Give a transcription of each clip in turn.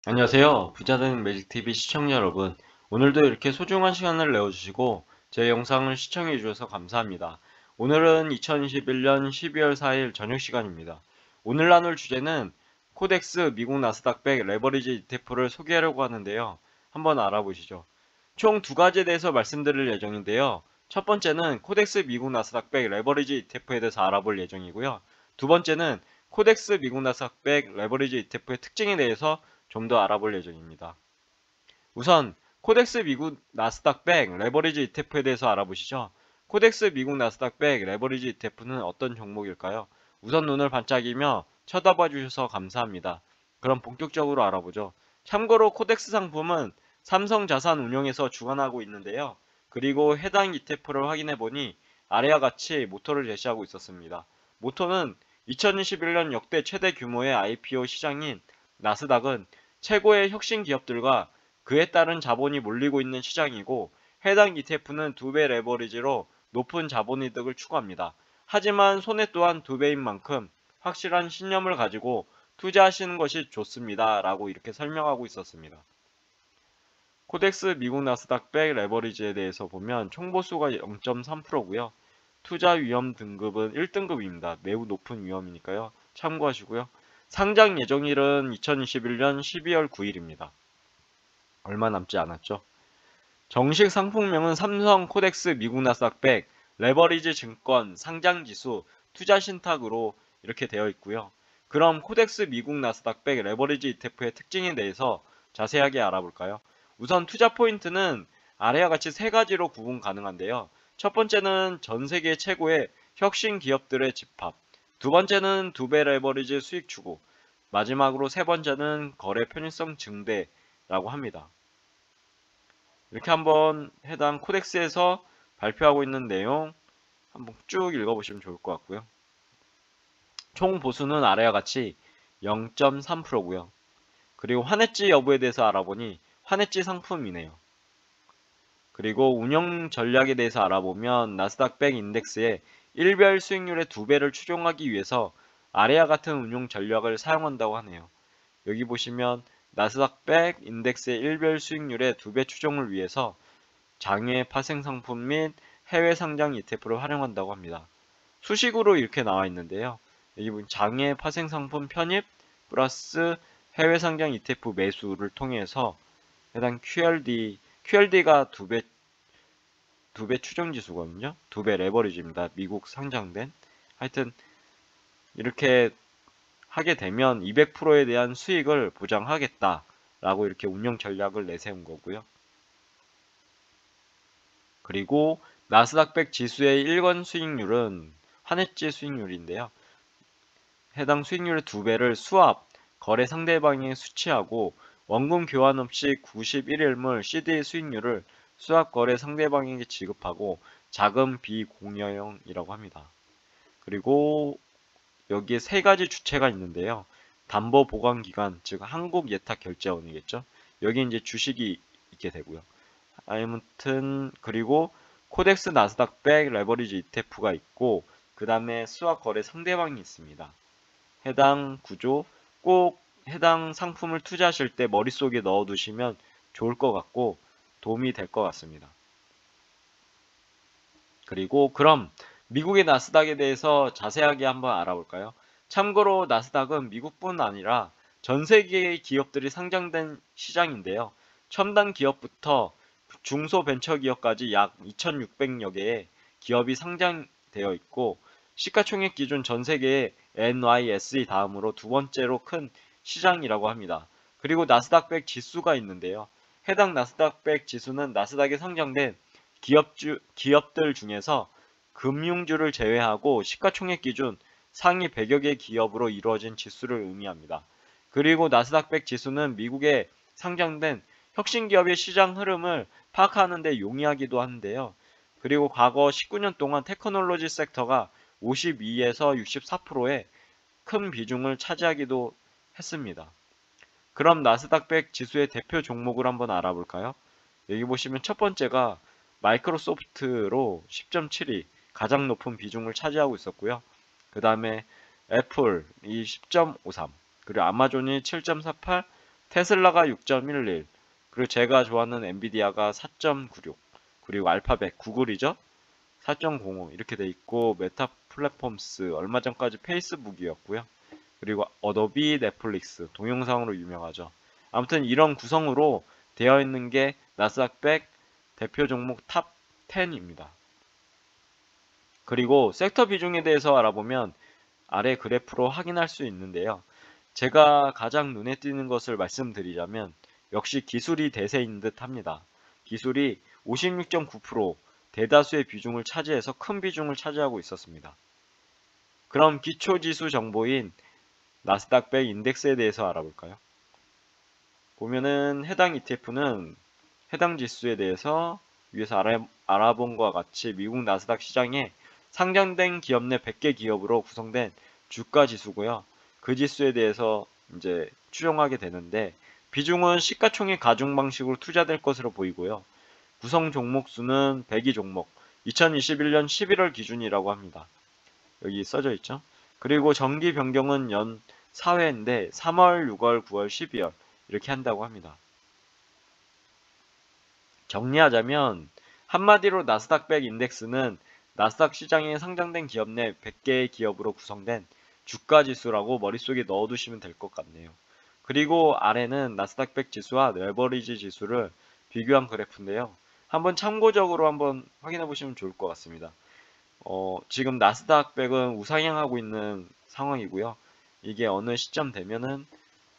안녕하세요. 부자되는 매직TV 시청자 여러분. 오늘도 이렇게 소중한 시간을 내어주시고 제 영상을 시청해 주셔서 감사합니다. 오늘은 2021년 12월 4일 저녁 시간입니다. 오늘 나눌 주제는 코덱스 미국 나스닥100 레버리지 ETF를 소개하려고 하는데요. 한번 알아보시죠. 총 두 가지에 대해서 말씀드릴 예정인데요. 첫 번째는 코덱스 미국 나스닥100 레버리지 ETF에 대해서 알아볼 예정이고요. 두 번째는 코덱스 미국 나스닥100 레버리지 ETF의 특징에 대해서 좀 더 알아볼 예정입니다. 우선 코덱스 미국 나스닥 100 레버리지 ETF에 대해서 알아보시죠. 코덱스 미국 나스닥 100 레버리지 ETF는 어떤 종목일까요? 우선 눈을 반짝이며 쳐다봐 주셔서 감사합니다. 그럼 본격적으로 알아보죠. 참고로 코덱스 상품은 삼성자산운용에서 주관하고 있는데요. 그리고 해당 ETF를 확인해 보니 아래와 같이 모토를 제시하고 있었습니다. 모토는 2021년 역대 최대 규모의 IPO 시장인 나스닥은 최고의 혁신 기업들과 그에 따른 자본이 몰리고 있는 시장이고 해당 ETF는 2배 레버리지로 높은 자본이득을 추구합니다. 하지만 손해 또한 2배인 만큼 확실한 신념을 가지고 투자하시는 것이 좋습니다. 라고 이렇게 설명하고 있었습니다. 코덱스 미국 나스닥 100 레버리지에 대해서 보면 총보수가 0.3%고요. 투자 위험 등급은 1등급입니다. 매우 높은 위험이니까요. 참고하시고요. 상장 예정일은 2021년 12월 9일입니다. 얼마 남지 않았죠. 정식 상품명은 삼성 코덱스 미국 나스닥 100 레버리지 증권 상장지수 투자 신탁으로 이렇게 되어 있고요. 그럼 코덱스 미국 나스닥 100 레버리지 ETF의 특징에 대해서 자세하게 알아볼까요? 우선 투자 포인트는 아래와 같이 세 가지로 구분 가능한데요. 첫 번째는 전 세계 최고의 혁신 기업들의 집합, 두 번째는 2배 레버리지 수익 추구, 마지막으로 세 번째는 거래 편의성 증대라고 합니다. 이렇게 한번 해당 코덱스에서 발표하고 있는 내용 한번 쭉 읽어보시면 좋을 것 같고요. 총 보수는 아래와 같이 0.3%고요. 그리고 환해지 여부에 대해서 알아보니 환해지 상품이네요. 그리고 운영 전략에 대해서 알아보면 나스닥 100 인덱스의 일별 수익률의 2배를 추종하기 위해서 아래와 같은 운용 전략을 사용한다고 하네요. 여기 보시면 나스닥 100 인덱스의 일별 수익률의 2배 추종을 위해서 장외 파생 상품 및 해외 상장 ETF를 활용한다고 합니다. 수식으로 이렇게 나와 있는데요. 여기 보면 장외 파생 상품 편입 플러스 해외 상장 ETF 매수를 통해서 해당 QLD가 두 배 추정 지수거든요. 2배 레버리지입니다. 미국 상장된. 하여튼 이렇게 하게 되면 200%에 대한 수익을 보장하겠다라고 이렇게 운영 전략을 내세운 거고요. 그리고 나스닥 100 지수의 일권 수익률은 환해지 수익률인데요. 해당 수익률의 2배를 수합, 거래 상대방에 수취하고 원금 교환 없이 91일물 CD 수익률을 수합 거래 상대방에게 지급하고 자금 비공여형이라고 합니다. 그리고 여기에 세 가지 주체가 있는데요. 담보 보관 기관, 즉 한국 예탁 결제원이겠죠. 여기 이제 주식이 있게 되고요. 아무튼 그리고 코덱스 나스닥 100 레버리지 ETF가 있고 그 다음에 수학 거래 상대방이 있습니다. 해당 구조 꼭 해당 상품을 투자하실 때 머릿속에 넣어두시면 좋을 것 같고 도움이 될 것 같습니다. 그리고 그럼 미국의 나스닥에 대해서 자세하게 한번 알아볼까요? 참고로 나스닥은 미국뿐 아니라 전 세계의 기업들이 상장된 시장인데요. 첨단 기업부터 중소벤처기업까지 약 2,600여 개의 기업이 상장되어 있고 시가총액 기준 전 세계의 NYSE 다음으로 두 번째로 큰 시장이라고 합니다. 그리고 나스닥 100 지수가 있는데요. 해당 나스닥 100 지수는 나스닥에 상장된 기업들 중에서 금융주를 제외하고 시가총액 기준 상위 100여 개 기업으로 이루어진 지수를 의미합니다. 그리고 나스닥 100 지수는 미국에 상장된 혁신 기업의 시장 흐름을 파악하는 데 용이하기도 하는데요. 그리고 과거 19년 동안 테크놀로지 섹터가 52에서 64%의 큰 비중을 차지하기도 했습니다. 그럼 나스닥 100 지수의 대표 종목을 한번 알아볼까요? 여기 보시면 첫 번째가 마이크로소프트로 10.72 가장 높은 비중을 차지하고 있었고요. 그 다음에 애플이 10.53 그리고 아마존이 7.48 테슬라가 6.11, 그리고 제가 좋아하는 엔비디아가 4.96, 그리고 알파벳, 구글이죠? 4.05 이렇게 돼 있고, 메타 플랫폼스 얼마 전까지 페이스북이었고요. 그리고 어도비, 넷플릭스, 동영상으로 유명하죠. 아무튼 이런 구성으로 되어 있는 게 나스닥 100 대표 종목 탑 10입니다. 그리고 섹터 비중에 대해서 알아보면 아래 그래프로 확인할 수 있는데요. 제가 가장 눈에 띄는 것을 말씀드리자면 역시 기술이 대세인 듯 합니다. 기술이 56.9% 대다수의 비중을 차지해서 큰 비중을 차지하고 있었습니다. 그럼 기초지수 정보인 나스닥 100 인덱스에 대해서 알아볼까요? 보면은 해당 ETF는 해당 지수에 대해서 위에서 알아본 것과 같이 미국 나스닥 시장에 상장된 기업 내 100개 기업으로 구성된 주가 지수고요. 그 지수에 대해서 이제 추정하게 되는데 비중은 시가총액 가중 방식으로 투자될 것으로 보이고요. 구성 종목 수는 102 종목, 2021년 11월 기준이라고 합니다. 여기 써져 있죠. 그리고 정기 변경은 연 4회인데 3월, 6월, 9월, 12월 이렇게 한다고 합니다. 정리하자면 한마디로 나스닥 100 인덱스는 나스닥 시장에 상장된 기업 내 100개의 기업으로 구성된 주가 지수라고 머릿속에 넣어두시면 될 것 같네요. 그리고 아래는 나스닥 100 지수와 레버리지 지수를 비교한 그래프인데요. 한번 참고적으로 한번 확인해 보시면 좋을 것 같습니다. 지금 나스닥 100은 우상향하고 있는 상황이고요. 이게 어느 시점 되면은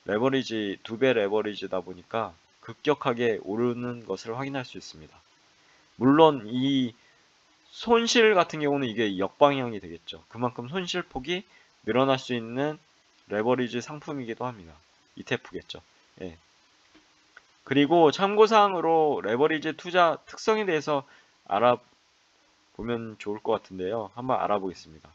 레버리지 2배 레버리지다 보니까 급격하게 오르는 것을 확인할 수 있습니다. 물론 이 손실 같은 경우는 이게 역방향이 되겠죠. 그만큼 손실폭이 늘어날 수 있는 레버리지 상품이기도 합니다. ETF겠죠. 예. 그리고 참고사항으로 레버리지 투자 특성에 대해서 알아보면 좋을 것 같은데요. 한번 알아보겠습니다.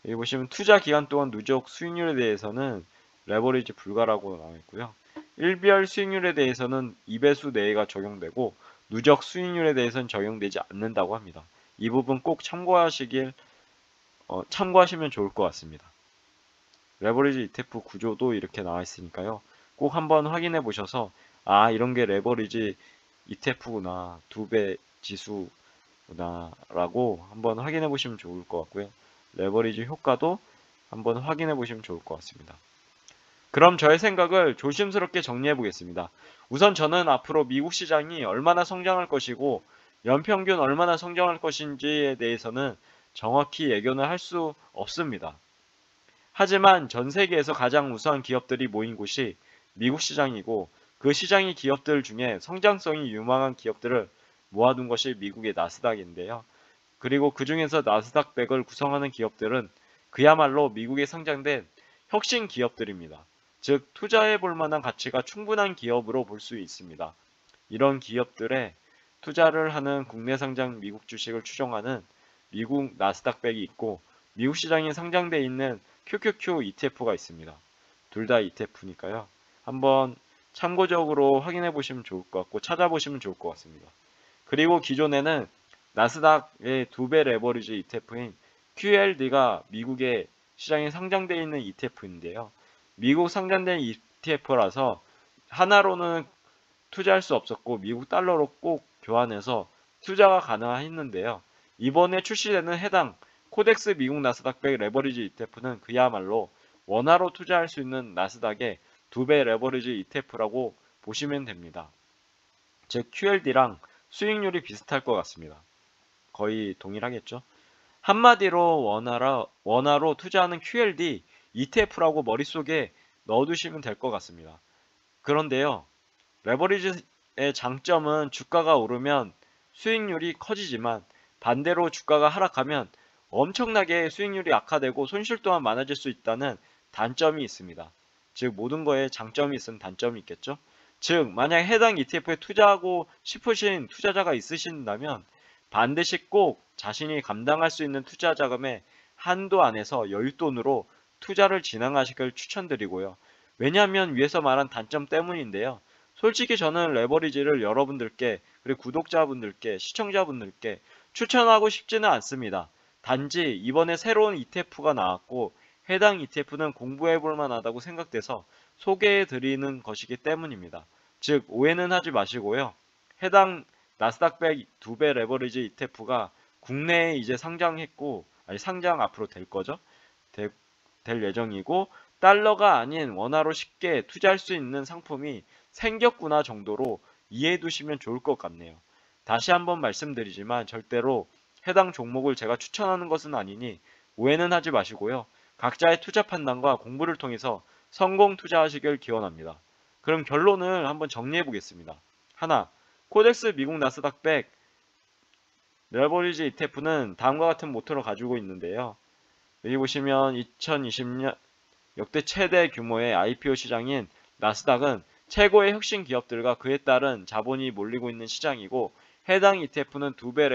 여기 보시면 투자 기간 동안 누적 수익률에 대해서는 레버리지 불가라고 나와 있고요. 일별 수익률에 대해서는 2배수 내외가 적용되고 누적 수익률에 대해서는 적용되지 않는다고 합니다. 이 부분 꼭 참고하시면 좋을 것 같습니다. 레버리지 ETF 구조도 이렇게 나와 있으니까요. 꼭 한번 확인해 보셔서 이런 게 레버리지 ETF구나, 2배 지수구나 라고 한번 확인해 보시면 좋을 것 같고요. 레버리지 효과도 한번 확인해 보시면 좋을 것 같습니다. 그럼 저의 생각을 조심스럽게 정리해 보겠습니다. 우선 저는 앞으로 미국 시장이 얼마나 성장할 것이고 연평균 얼마나 성장할 것인지에 대해서는 정확히 예견을 할 수 없습니다. 하지만 전 세계에서 가장 우수한 기업들이 모인 곳이 미국 시장이고 그 시장의 기업들 중에 성장성이 유망한 기업들을 모아둔 것이 미국의 나스닥인데요. 그리고 그 중에서 나스닥 100을 구성하는 기업들은 그야말로 미국에 상장된 혁신 기업들입니다. 즉 투자해 볼 만한 가치가 충분한 기업으로 볼 수 있습니다. 이런 기업들에 투자를 하는 국내 상장 미국 주식을 추종하는 미국 나스닥 100이 있고 미국 시장에 상장돼 있는 QQQ ETF가 있습니다. 둘 다 ETF니까요. 한번 참고적으로 확인해 보시면 좋을 것 같고 찾아보시면 좋을 것 같습니다. 그리고 기존에는 나스닥의 2배 레버리지 ETF인 QLD가 미국의 시장에 상장되어 있는 ETF인데요. 미국 상장된 ETF라서 하나로는 투자할 수 없었고 미국 달러로 꼭 교환해서 투자가 가능했는데요. 이번에 출시되는 해당 코덱스 미국 나스닥 100 레버리지 ETF는 그야말로 원화로 투자할 수 있는 나스닥의 2배 레버리지 ETF라고 보시면 됩니다. 즉 QLD랑 수익률이 비슷할 것 같습니다. 거의 동일하겠죠. 한마디로 원화로 투자하는 QLD ETF라고 머릿속에 넣어두시면 될 것 같습니다. 그런데요. 레버리지의 장점은 주가가 오르면 수익률이 커지지만 반대로 주가가 하락하면 엄청나게 수익률이 악화되고 손실 또한 많아질 수 있다는 단점이 있습니다. 즉 모든 거에 장점이 있으면 단점이 있겠죠. 즉 만약 해당 ETF에 투자하고 싶으신 투자자가 있으신다면 반드시 꼭 자신이 감당할 수 있는 투자 자금의 한도 안에서 여윳돈으로 투자를 진행하시길 추천드리고요. 왜냐하면 위에서 말한 단점 때문인데요. 솔직히 저는 레버리지를 여러분들께 그리고 구독자분들께 시청자분들께 추천하고 싶지는 않습니다. 단지 이번에 새로운 ETF가 나왔고 해당 ETF는 공부해 볼 만하다고 생각돼서 소개해 드리는 것이기 때문입니다. 즉 오해는 하지 마시고요. 해당 나스닥100 2배 레버리지 ETF가 국내에 이제 상장했고 상장 앞으로 될 거죠. 될 예정이고 달러가 아닌 원화로 쉽게 투자할 수 있는 상품이 생겼구나 정도로 이해해 두시면 좋을 것 같네요. 다시 한번 말씀드리지만 절대로 해당 종목을 제가 추천하는 것은 아니니 오해는 하지 마시고요. 각자의 투자 판단과 공부를 통해서 성공 투자하시길 기원합니다. 그럼 결론을 한번 정리해 보겠습니다. 하나, 코덱스 미국 나스닥 100 레버리지 ETF는 다음과 같은 모토를 가지고 있는데요. 여기 보시면 2020년 역대 최대 규모의 IPO 시장인 나스닥은 최고의 혁신 기업들과 그에 따른 자본이 몰리고 있는 시장이고 해당 ETF는 2배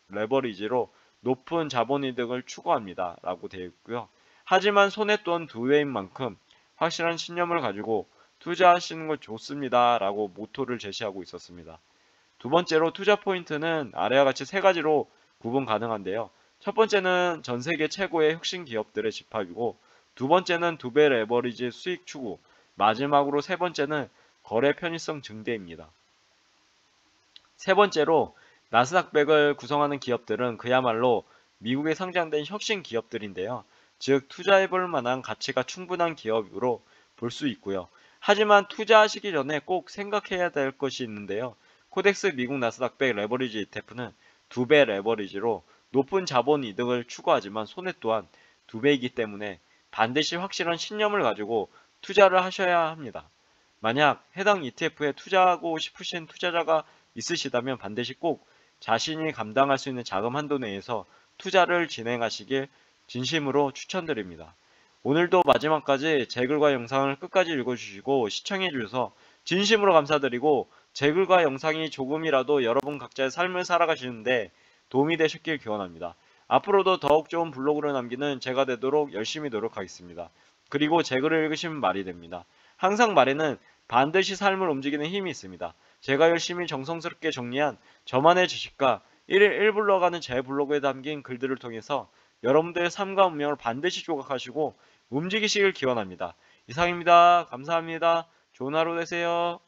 레버리지로 높은 자본이득을 추구합니다. 라고 되어 있고요. 하지만 손해또한 2배인 만큼 확실한 신념을 가지고 투자하시는 것 좋습니다. 라고 모토를 제시하고 있었습니다. 두 번째로 투자 포인트는 아래와 같이 세 가지로 구분 가능한데요. 첫 번째는 전 세계 최고의 혁신 기업들의 집합이고 두 번째는 2배 레버리지 수익 추구, 마지막으로 세 번째는 거래 편의성 증대입니다. 세 번째로 나스닥 100을 구성하는 기업들은 그야말로 미국에 상장된 혁신 기업들인데요. 즉 투자해볼 만한 가치가 충분한 기업으로 볼 수 있고요. 하지만 투자하시기 전에 꼭 생각해야 될 것이 있는데요. 코덱스 미국 나스닥 100 레버리지 ETF는 2배 레버리지로 높은 자본 이득을 추구하지만 손해 또한 2배이기 때문에 반드시 확실한 신념을 가지고 투자를 하셔야 합니다. 만약 해당 ETF에 투자하고 싶으신 투자자가 있으시다면 반드시 꼭 자신이 감당할 수 있는 자금 한도 내에서 투자를 진행하시길 진심으로 추천드립니다. 오늘도 마지막까지 제 글과 영상을 끝까지 읽어주시고 시청해주셔서 진심으로 감사드리고 제 글과 영상이 조금이라도 여러분 각자의 삶을 살아가시는데 도움이 되셨길 기원합니다. 앞으로도 더욱 좋은 블로그를 남기는 제가 되도록 열심히 노력하겠습니다. 그리고 제 글을 읽으시면 말이 됩니다. 항상 말에는 반드시 삶을 움직이는 힘이 있습니다. 제가 열심히 정성스럽게 정리한 저만의 지식과 1일 1불러가는 제 블로그에 담긴 글들을 통해서 여러분들의 삶과 운명을 반드시 조각하시고 움직이시길 기원합니다. 이상입니다. 감사합니다. 좋은 하루 되세요.